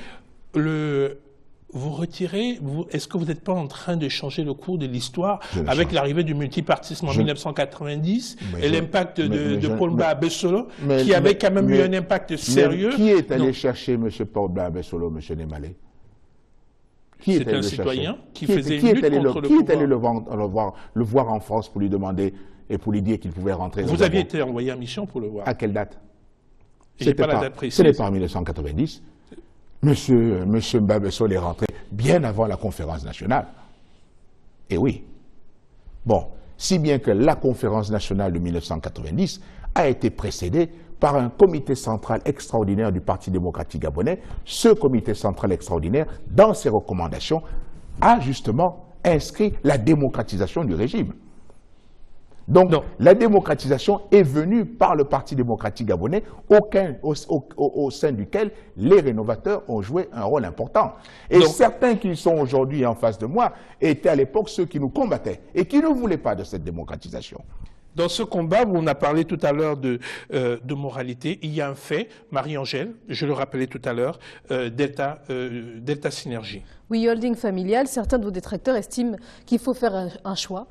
est-ce que vous n'êtes pas en train de changer le cours de l'histoire avec l'arrivée du multipartisme en 1990 et l'impact de Paul Ba-Abesolo, qui avait quand même eu un impact sérieux? Qui est allé chercher M. Paul Ba-Abesolo, M. Nemale? C'est un citoyen qui faisait une lutte contre le pouvoir. Qui est allé le voir en France pour lui demander et pour lui dire qu'il pouvait rentrer? Vous aviez été envoyé en mission pour le voir. À quelle date? Ce n'est pas la date précise. Ce n'est pas en 1990. Monsieur Babessol est rentré bien avant la conférence nationale. Et oui. Bon, si bien que la conférence nationale de 1990 a été précédée par un comité central extraordinaire du Parti démocratique gabonais. Ce comité central extraordinaire, dans ses recommandations, a justement inscrit la démocratisation du régime. Donc, la démocratisation est venue par le Parti démocratique gabonais, au sein duquel les rénovateurs ont joué un rôle important. Et donc, certains qui sont aujourd'hui en face de moi étaient à l'époque ceux qui nous combattaient et qui ne voulaient pas de cette démocratisation. Dans ce combat, on a parlé tout à l'heure de moralité, il y a un fait, Marie-Angèle, je le rappelais tout à l'heure, Delta Synergie. Oui, holding familial, certains de vos détracteurs estiment qu'il faut faire un choix,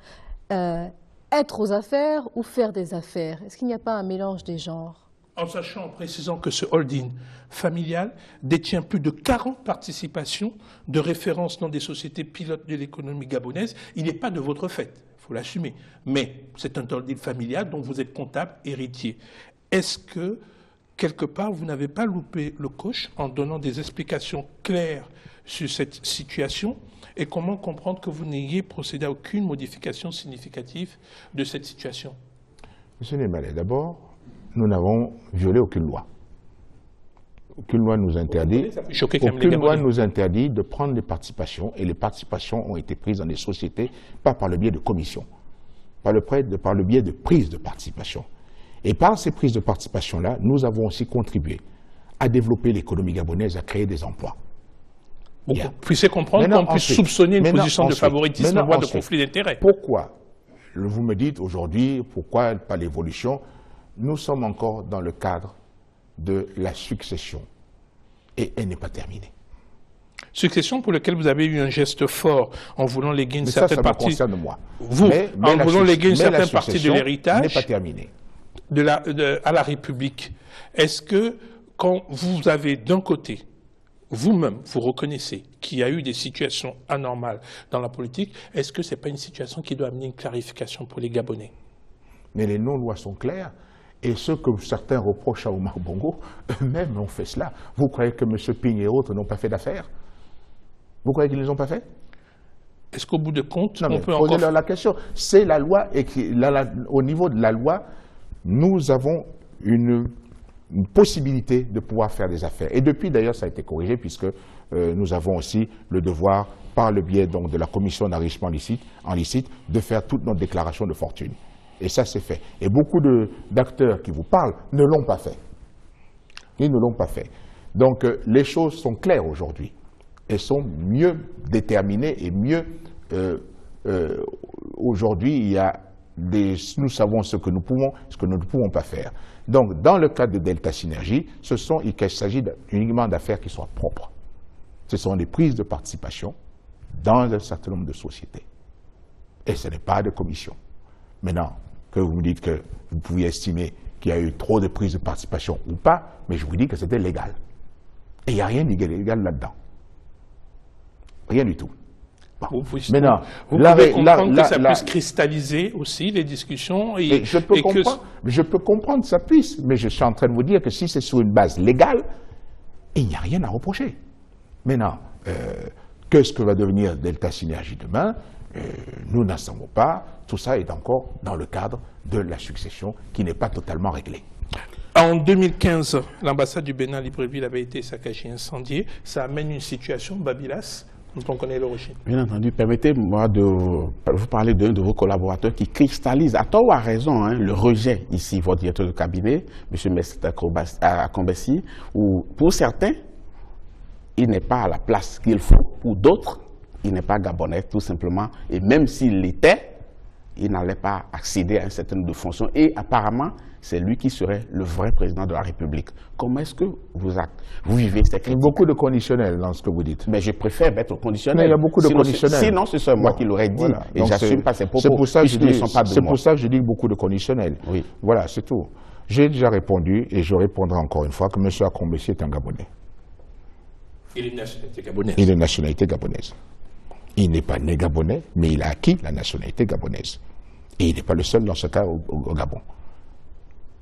être aux affaires ou faire des affaires. Est-ce qu'il n'y a pas un mélange des genres? En sachant, en précisant que ce holding familial détient plus de 40 participations de référence dans des sociétés pilotes de l'économie gabonaise, il n'est pas de votre fait. Il faut l'assumer. Mais c'est un holding familial dont vous êtes comptable, héritier. Est-ce que, quelque part, vous n'avez pas loupé le coche en donnant des explications claires sur cette situation? Et comment comprendre que vous n'ayez procédé à aucune modification significative de cette situation? Monsieur Némalé, d'abord, nous n'avons violé aucune loi. Aucune loi nous interdit, de prendre des participations, et les participations ont été prises dans des sociétés, pas par le biais de commissions, par le biais de prises de participation. Et par ces prises de participation-là, nous avons aussi contribué à développer l'économie gabonaise, à créer des emplois. Vous puissiez comprendre qu'on puisse soupçonner une position de favoritisme en voie de conflit d'intérêts. Pourquoi? Vous me dites aujourd'hui, pourquoi pas l'évolution? Nous sommes encore dans le cadre de la succession. Et elle n'est pas terminée. Succession pour laquelle vous avez eu un geste fort en voulant léguer une certaine partie. Ça me concerne moi. Vous, en voulant léguer une certaine partie de l'héritage n'est pas terminée. À la République. Est-ce que quand vous avez d'un côté, vous-même, vous reconnaissez qu'il y a eu des situations anormales dans la politique, est-ce que ce n'est pas une situation qui doit amener une clarification pour les Gabonais? Mais les non-lois sont claires. Et ce que certains reprochent à Omar Bongo, eux-mêmes ont fait cela. Vous croyez que M. Ping et autres n'ont pas fait d'affaires? Vous croyez qu'ils ne les ont pas fait? Est-ce qu'au bout de compte, on peut encore... Posez-leur la question. C'est la loi, et au niveau de la loi, nous avons une possibilité de pouvoir faire des affaires. Et depuis, d'ailleurs, ça a été corrigé, puisque nous avons aussi le devoir, par le biais donc, de la commission d'enrichissement illicite, de faire toutes nos déclarations de fortune. Et ça, c'est fait. Et beaucoup d'acteurs qui vous parlent ne l'ont pas fait. Ils ne l'ont pas fait. Donc, les choses sont claires aujourd'hui. Elles sont mieux déterminées et mieux... aujourd'hui, nous savons ce que nous pouvons, ce que nous ne pouvons pas faire. Donc, dans le cadre de Delta Synergie, il s'agit uniquement d'affaires qui soient propres. Ce sont des prises de participation dans un certain nombre de sociétés. Et ce n'est pas de commission. Maintenant, que vous me dites que vous pouvez estimer qu'il y a eu trop de prises de participation ou pas, mais je vous dis que c'était légal. Et il n'y a rien d'illégal là-dedans. Rien du tout. Bon. Vous pouvez comprendre que ça puisse cristalliser aussi les discussions. Je peux comprendre que ça puisse, mais je suis en train de vous dire que si c'est sur une base légale, il n'y a rien à reprocher. Maintenant, qu'est-ce que va devenir Delta Synergie demain? Nous n'en savons pas. Tout ça est encore dans le cadre de la succession qui n'est pas totalement réglée. En 2015, l'ambassade du Bénin à Libreville avait été saccagée, incendiée. Ça amène une situation, Babilas, dont on connaît l'origine. Bien entendu, permettez-moi de vous parler d'un de vos collaborateurs qui cristallise, à tort ou à raison, le rejet ici, votre directeur de cabinet, M. Mestre Kombessi, où pour certains, il n'est pas à la place qu'il faut. Pour d'autres, il n'est pas gabonais, tout simplement. Et même s'il l'était, il n'allait pas accéder à un certain nombre de fonctions. Et apparemment, c'est lui qui serait le vrai président de la République. Comment est-ce que vous vivez ces critiques? Il y a beaucoup de conditionnels dans ce que vous dites. Mais je préfère mettre au conditionnel. Mais il y a beaucoup de conditionnels. Sinon, c'est ça moi qui l'aurais dit. Voilà. Et j'assume pas ces propos. C'est pour ça que je dis beaucoup de conditionnels. Oui. Voilà, c'est tout. J'ai déjà répondu et je répondrai encore une fois que M. Akombessi est un Gabonais. Il est de nationalité gabonaise. Il est de nationalité gabonaise. Il n'est pas né gabonais, mais il a acquis la nationalité gabonaise. Et il n'est pas le seul dans ce cas au Gabon.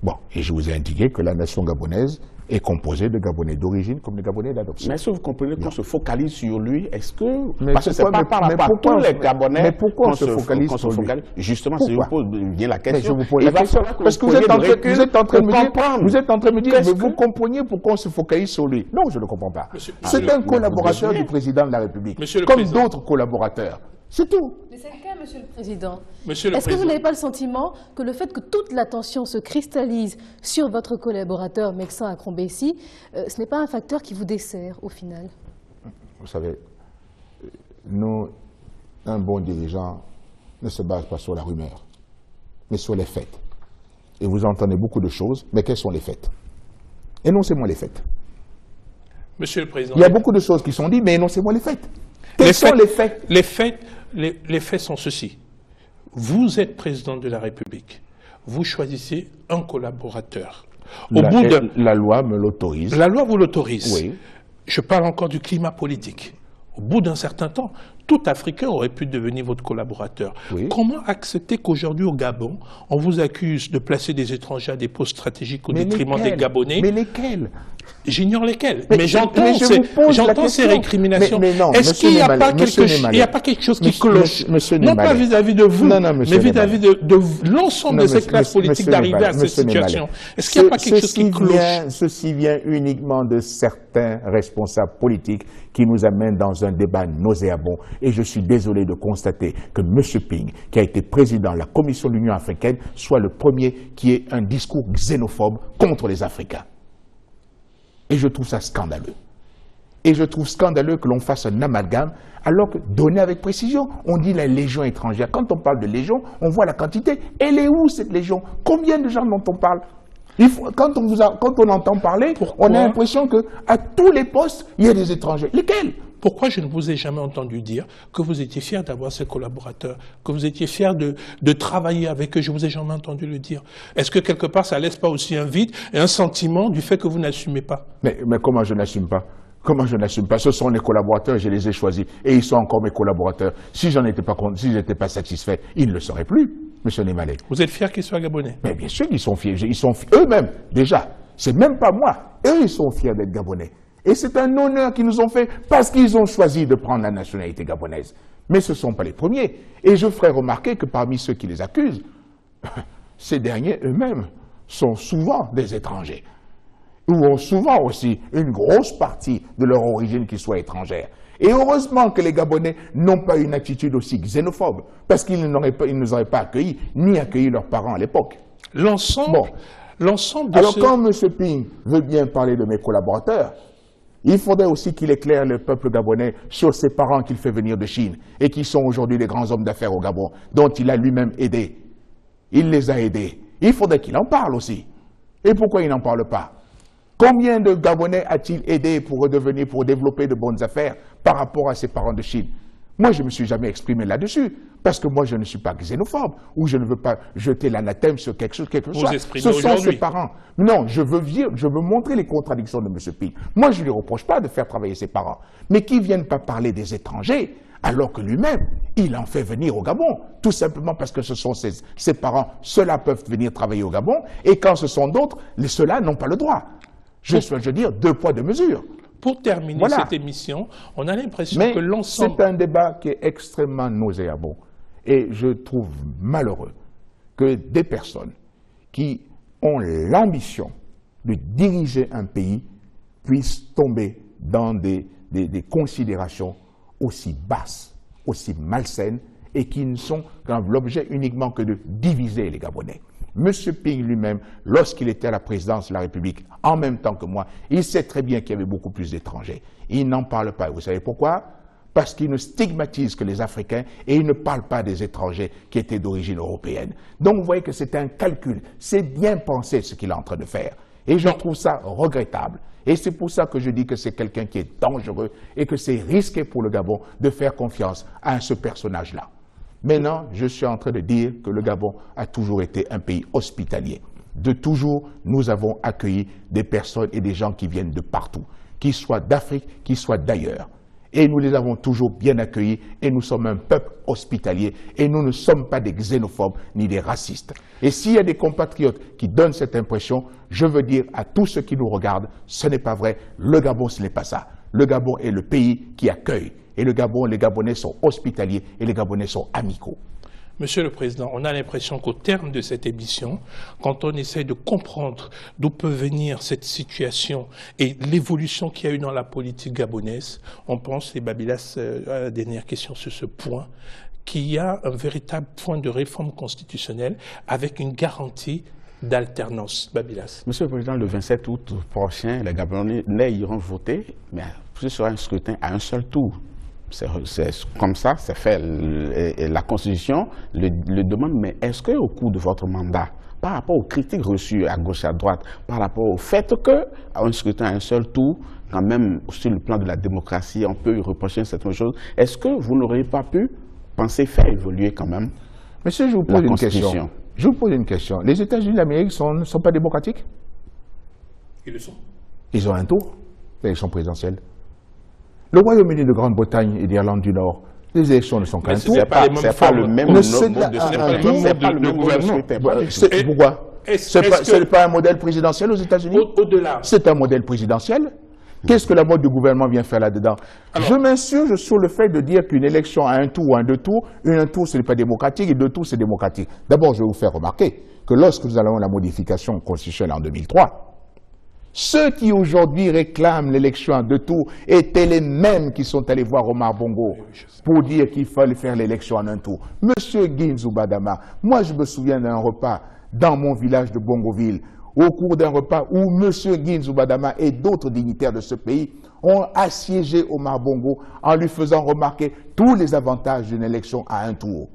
Bon, et je vous ai indiqué que la nation gabonaise est composée de Gabonais d'origine comme de Gabonais d'adoption. Mais est-ce que vous comprenez qu'on se focalise sur lui? Est-ce que... Parce que c'est pas par rapport à tous les Gabonais. Mais pourquoi on se focalise sur lui? Justement, si je vous pose bien la question. Mais je vous pose la question. Parce que vous êtes en train de me dire, mais vous comprenez pourquoi on se focalise sur lui. Non, je ne comprends pas. C'est un collaborateur du président de la République, comme d'autres collaborateurs. C'est tout. Mais c'est le cas, Monsieur le Président. Est-ce que vous n'avez pas le sentiment que le fait que toute l'attention se cristallise sur votre collaborateur Meksan Akrombessi, ce n'est pas un facteur qui vous dessert au final? Vous savez, nous, un bon dirigeant ne se base pas sur la rumeur, mais sur les faits. Et vous entendez beaucoup de choses, mais quels sont les faits? Énoncez-moi les faits. Monsieur le Président. Il y a beaucoup de choses qui sont dites, mais énoncez-moi les faits. Quels sont les faits? Les faits sont ceux-ci. Vous êtes président de la République. Vous choisissez un collaborateur. La loi me l'autorise. La loi vous l'autorise. Oui. Je parle encore du climat politique. Au bout d'un certain temps, tout Africain aurait pu devenir votre collaborateur. Oui. Comment accepter qu'aujourd'hui au Gabon, on vous accuse de placer des étrangers à des postes stratégiques au détriment des Gabonais? Mais lesquels? J'ignore lesquels. Mais j'entends ces récriminations. Est-ce qu'il n'y a pas quelque chose qui cloche? Non pas vis-à-vis de vous, mais vis-à-vis de l'ensemble de ces classes politiques d'arriver à cette situation. Est-ce qu'il n'y a pas quelque chose qui cloche? Ceci vient uniquement de certains responsables politiques qui nous amènent dans un débat nauséabond. Et je suis désolé de constater que M. Ping, qui a été président de la Commission de l'Union africaine, soit le premier qui ait un discours xénophobe contre les Africains. Et je trouve ça scandaleux. Et je trouve scandaleux que l'on fasse un amalgame, alors que, donné avec précision, on dit la légion étrangère. Quand on parle de légion, on voit la quantité. Elle est où cette légion? Combien de gens dont on parle? Quand on entend parler, on a l'impression qu'à tous les postes, il y a des étrangers. Lesquels? Pourquoi je ne vous ai jamais entendu dire que vous étiez fier d'avoir ces collaborateurs, que vous étiez fier de travailler avec eux? Je ne vous ai jamais entendu le dire. Est-ce que quelque part, ça ne laisse pas aussi un vide et un sentiment du fait que vous n'assumez pas? Mais comment je n'assume pas? Comment je n'assume pas? Ce sont les collaborateurs, je les ai choisis. Et ils sont encore mes collaborateurs. Si je n'étais pas satisfait, ils ne le seraient plus, M. Nemale. Vous êtes fier qu'ils soient gabonais? Mais bien sûr qu'ils sont fiers. Ils sont eux-mêmes, déjà. C'est même pas moi. Eux, ils sont fiers d'être gabonais. Et c'est un honneur qu'ils nous ont fait parce qu'ils ont choisi de prendre la nationalité gabonaise. Mais ce ne sont pas les premiers. Et je ferai remarquer que parmi ceux qui les accusent, ces derniers eux-mêmes sont souvent des étrangers. Ou ont souvent aussi une grosse partie de leur origine qui soit étrangère. Et heureusement que les Gabonais n'ont pas une attitude aussi xénophobe, parce qu'ils ne nous auraient pas accueillis, ni accueilli leurs parents à l'époque. L'ensemble Alors quand M. Ping veut bien parler de mes collaborateurs, il faudrait aussi qu'il éclaire le peuple gabonais sur ses parents qu'il fait venir de Chine et qui sont aujourd'hui des grands hommes d'affaires au Gabon, dont il a lui-même aidé. Il les a aidés. Il faudrait qu'il en parle aussi. Et pourquoi il n'en parle pas? Combien de Gabonais a-t-il aidé pour développer de bonnes affaires par rapport à ses parents de Chine? Moi, je ne me suis jamais exprimé là-dessus, parce que moi, je ne suis pas xénophobe, ou je ne veux pas jeter l'anathème sur quelque chose. Ce sont ses parents. Non, je veux montrer les contradictions de M. Ping. Moi, je ne lui reproche pas de faire travailler ses parents, mais qu'ils ne viennent pas parler des étrangers, alors que lui-même, il en fait venir au Gabon, tout simplement parce que ce sont ses parents. Ceux-là peuvent venir travailler au Gabon, et quand ce sont d'autres, ceux-là n'ont pas le droit. Je veux dire, 2 poids, 2 mesures. Pour terminer cette émission, on a l'impression que l'ensemble... C'est un débat qui est extrêmement nauséabond. Et je trouve malheureux que des personnes qui ont l'ambition de diriger un pays puissent tomber dans des considérations aussi basses, aussi malsaines, et qui ne sont l'objet uniquement que de diviser les Gabonais. M. Ping lui-même, lorsqu'il était à la présidence de la République, en même temps que moi, il sait très bien qu'il y avait beaucoup plus d'étrangers. Il n'en parle pas. Vous savez pourquoi? Parce qu'il ne stigmatise que les Africains et il ne parle pas des étrangers qui étaient d'origine européenne. Donc vous voyez que c'est un calcul. C'est bien pensé ce qu'il est en train de faire. Et je trouve ça regrettable. Et c'est pour ça que je dis que c'est quelqu'un qui est dangereux et que c'est risqué pour le Gabon de faire confiance à ce personnage-là. Maintenant, je suis en train de dire que le Gabon a toujours été un pays hospitalier. De toujours, nous avons accueilli des personnes et des gens qui viennent de partout, qu'ils soient d'Afrique, qu'ils soient d'ailleurs. Et nous les avons toujours bien accueillis et nous sommes un peuple hospitalier et nous ne sommes pas des xénophobes ni des racistes. Et s'il y a des compatriotes qui donnent cette impression, je veux dire à tous ceux qui nous regardent, ce n'est pas vrai, le Gabon ce n'est pas ça. Le Gabon est le pays qui accueille. Et le Gabon, les Gabonais sont hospitaliers et les Gabonais sont amicaux. Monsieur le Président, on a l'impression qu'au terme de cette émission, quand on essaie de comprendre d'où peut venir cette situation et l'évolution qu'il y a eu dans la politique gabonaise, on pense, et Babylas a la dernière question sur ce point, qu'il y a un véritable point de réforme constitutionnelle avec une garantie d'alternance. Babylas. Monsieur le Président, le 27 août prochain, les Gabonais iront voter, mais ce sera un scrutin à un seul tour. C'est comme ça, c'est fait. La Constitution le demande, mais est-ce qu'au cours de votre mandat, par rapport aux critiques reçues à gauche et à droite, par rapport au fait qu'un scrutin à un seul tour, quand même, sur le plan de la démocratie, on peut y reprocher certaines choses, est-ce que vous n'auriez pas pu penser faire évoluer quand même Monsieur, je vous pose une question. Je vous pose une question. Les États-Unis d'Amérique ne sont pas démocratiques? Ils le sont. Ils ont un tour d'élection présidentielle. Le Royaume-Uni de Grande-Bretagne et d'Irlande du Nord, les élections ne sont qu'un tour. C'est pas le même gouvernement. Pourquoi? Ce n'est pas un modèle présidentiel aux États-Unis? Au-delà. C'est un modèle présidentiel. Qu'est-ce que la mode du gouvernement vient faire là-dedans? Je m'insurge sur le fait de dire qu'une élection à un tour ou à deux tours, un tour ce n'est pas démocratique et deux tours c'est démocratique. D'abord, je vais vous faire remarquer que lorsque nous allons à la modification constitutionnelle en 2003, ceux qui aujourd'hui réclament l'élection à deux tours étaient les mêmes qui sont allés voir Omar Bongo pour dire qu'il fallait faire l'élection en un tour. Monsieur Guinzou Badama, moi je me souviens d'un repas dans mon village de Bongoville, au cours d'un repas où M. Guinzou Badama et d'autres dignitaires de ce pays ont assiégé Omar Bongo en lui faisant remarquer tous les avantages d'une élection à un tour.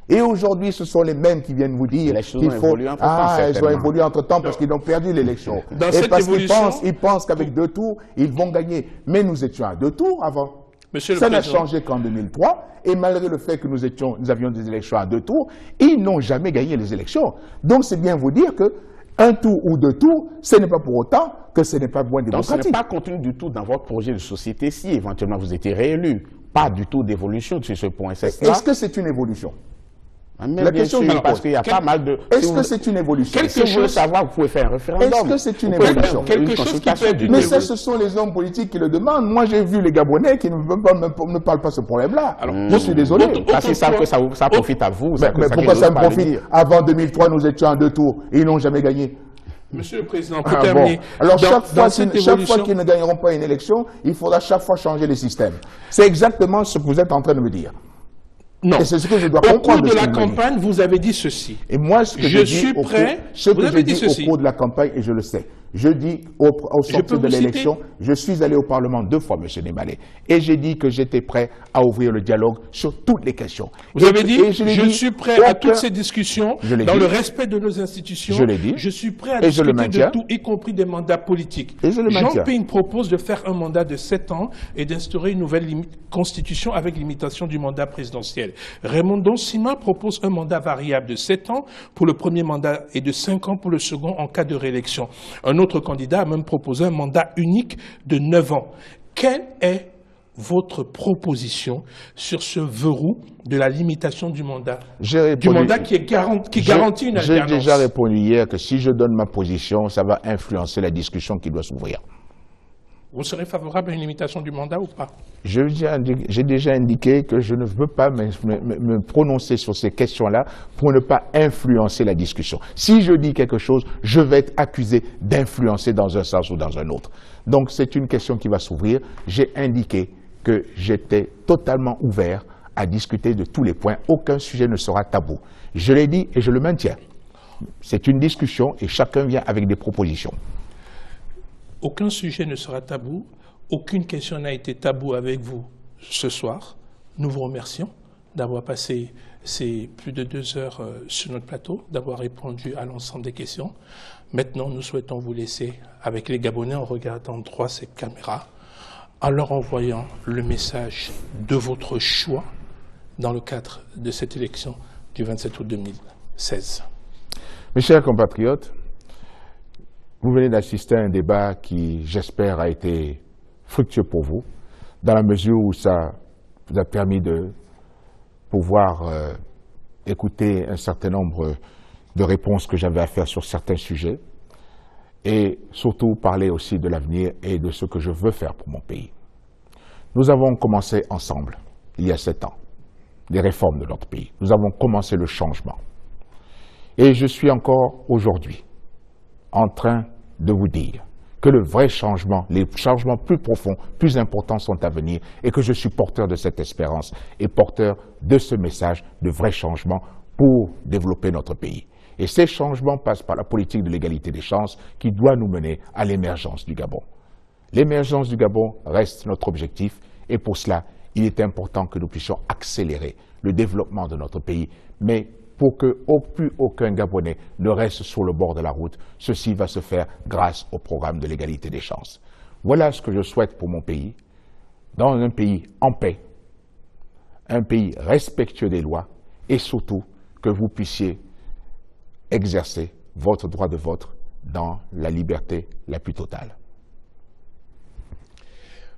Et aujourd'hui, ce sont les mêmes qui viennent vous dire qu'il faut... elles ont évolué entre-temps parce qu'ils ont perdu l'élection. Et parce qu'ils pensent qu'avec deux tours, ils vont gagner. Mais nous étions à deux tours avant. Ça n'a changé qu'en 2003. Et malgré le fait que nous avions des élections à deux tours, ils n'ont jamais gagné les élections. Donc c'est bien vous dire que un tour ou deux tours, ce n'est pas pour autant que ce n'est pas moins démocratique. Donc ce n'est pas contenu du tout dans votre projet de société si éventuellement vous étiez réélu. Pas du tout d'évolution sur ce point. Est-ce que c'est une évolution? La question est parce qu'il y a pas mal de... Est-ce que c'est une évolution? Si vous voulez savoir, vous pouvez faire un référendum. Est-ce que c'est une évolution? Mais ça, ce sont les hommes politiques qui le demandent. Moi, j'ai vu les Gabonais qui ne parlent pas ce problème-là. Je suis désolé. Parce qu'ils savent que ça profite à vous. Mais pourquoi ça me profite? Avant 2003, nous étions en deux tours et ils n'ont jamais gagné. Monsieur le Président, pour terminer... Alors, chaque fois qu'ils ne gagneront pas une élection, il faudra chaque fois changer les systèmes. C'est exactement ce que vous êtes en train de me dire. Non. Et c'est ce que je dois comprendre. Au cours de la campagne, vous avez dit ceci. Et moi, ce que je dis au cours de la campagne, et je le sais, je dis au sortir de l'élection, je suis allé au Parlement 2 fois, M. Nemalé, et j'ai dit que j'étais prêt à ouvrir le dialogue sur toutes les questions. Vous avez dit, je suis prêt à toutes ces discussions, dans le respect de nos institutions. Je l'ai dit. Je suis prêt à discuter de tout, y compris des mandats politiques. Jean Ping propose de faire un mandat de 7 ans et d'instaurer une nouvelle constitution avec limitation du mandat présidentiel. Raymond Donsima propose un mandat variable de 7 ans pour le premier mandat et de 5 ans pour le second en cas de réélection. Un autre candidat a même proposé un mandat unique de 9 ans. Quelle est votre proposition sur ce verrou de la limitation du mandat? Du mandat qui garantit une alternance. J'ai déjà répondu hier que si je donne ma position, ça va influencer la discussion qui doit s'ouvrir. Vous serez favorable à une limitation du mandat ou pas? J'ai déjà indiqué que je ne veux pas me prononcer sur ces questions-là pour ne pas influencer la discussion. Si je dis quelque chose, je vais être accusé d'influencer dans un sens ou dans un autre. Donc c'est une question qui va s'ouvrir. J'ai indiqué que j'étais totalement ouvert à discuter de tous les points. Aucun sujet ne sera tabou. Je l'ai dit et je le maintiens. C'est une discussion et chacun vient avec des propositions. Aucun sujet ne sera tabou, aucune question n'a été tabou avec vous ce soir. Nous vous remercions d'avoir passé ces plus de 2 heures sur notre plateau, d'avoir répondu à l'ensemble des questions. Maintenant, nous souhaitons vous laisser avec les Gabonais en regardant droit cette caméra, en leur envoyant le message de votre choix dans le cadre de cette élection du 27 août 2016. Mes chers compatriotes, vous venez d'assister à un débat qui, j'espère, a été fructueux pour vous, dans la mesure où ça vous a permis de pouvoir écouter un certain nombre de réponses que j'avais à faire sur certains sujets, et surtout parler aussi de l'avenir et de ce que je veux faire pour mon pays. Nous avons commencé ensemble, il y a 7 ans. des réformes de notre pays. Nous avons commencé le changement. Et je suis encore aujourd'hui en train de vous dire que le vrai changement, les changements plus profonds, plus importants sont à venir et que je suis porteur de cette espérance et porteur de ce message de vrai changement pour développer notre pays. Et ces changements passent par la politique de l'égalité des chances qui doit nous mener à l'émergence du Gabon. L'émergence du Gabon reste notre objectif et pour cela, il est important que nous puissions accélérer le développement de notre pays, mais pour que plus aucun Gabonais ne reste sur le bord de la route, ceci va se faire grâce au programme de l'égalité des chances. Voilà ce que je souhaite pour mon pays, dans un pays en paix, un pays respectueux des lois et surtout que vous puissiez exercer votre droit de vote dans la liberté la plus totale.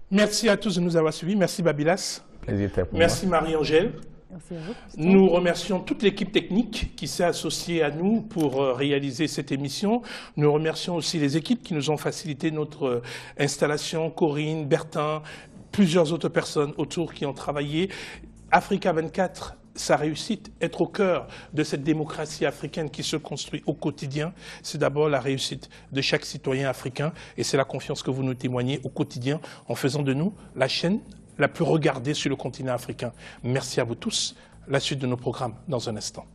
Merci à tous de nous avoir suivis. Merci Babylas. Plaisir pour moi. Merci Marie-Angèle. Merci à vous. Nous remercions toute l'équipe technique qui s'est associée à nous pour réaliser cette émission. Nous remercions aussi les équipes qui nous ont facilité notre installation, Corinne, Bertin, plusieurs autres personnes autour qui ont travaillé. Africa 24, sa réussite, être au cœur de cette démocratie africaine qui se construit au quotidien, c'est d'abord la réussite de chaque citoyen africain et c'est la confiance que vous nous témoignez au quotidien en faisant de nous la chaîne la plus regardée sur le continent africain. Merci à vous tous. La suite de nos programmes dans un instant.